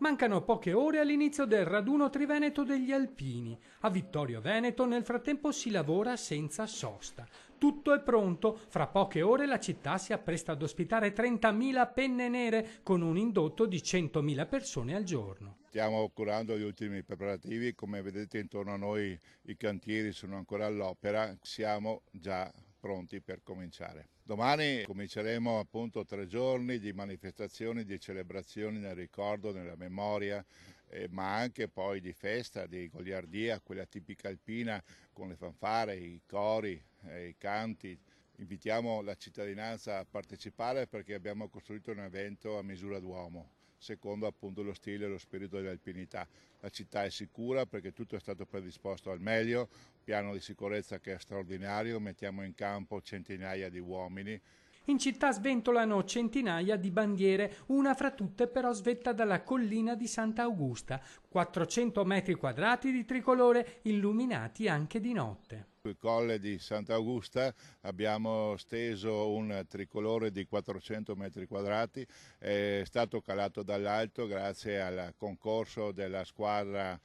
Mancano poche ore all'inizio del raduno triveneto degli alpini. A Vittorio Veneto nel frattempo si lavora senza sosta. Tutto è pronto, fra poche ore la città si appresta ad ospitare 30.000 penne nere con un indotto di 100.000 persone al giorno. Stiamo curando gli ultimi preparativi, come vedete intorno a noi i cantieri sono ancora all'opera, siamo già pronti per cominciare. Domani cominceremo appunto 3 giorni di manifestazioni, di celebrazioni nel ricordo, nella memoria, ma anche poi di festa, di goliardia, quella tipica alpina con le fanfare, i cori, i canti. Invitiamo la cittadinanza a partecipare perché abbiamo costruito un evento a misura d'uomo, secondo appunto lo stile e lo spirito dell'alpinità. La città è sicura perché tutto è stato predisposto al meglio, piano di sicurezza che è straordinario, mettiamo in campo centinaia di uomini. In città sventolano centinaia di bandiere, una fra tutte però svetta dalla collina di Sant'Augusta, 400 metri quadrati di tricolore illuminati anche di notte. Sul colle di Sant'Augusta abbiamo steso un tricolore di 400 metri quadrati, è stato calato dall'alto grazie al concorso della squadra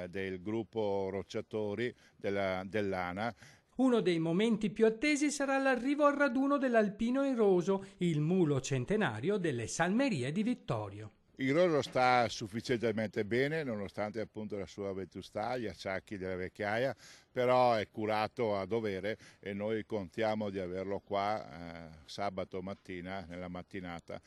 del gruppo Rocciatori dell'ANA. Uno dei momenti più attesi sarà l'arrivo al raduno dell'Alpino Iroso, il mulo centenario delle Salmerie di Vittorio. Il Roso sta sufficientemente bene nonostante appunto la sua vetustà, gli acciacchi della vecchiaia, però è curato a dovere e noi contiamo di averlo qua sabato mattina nella mattinata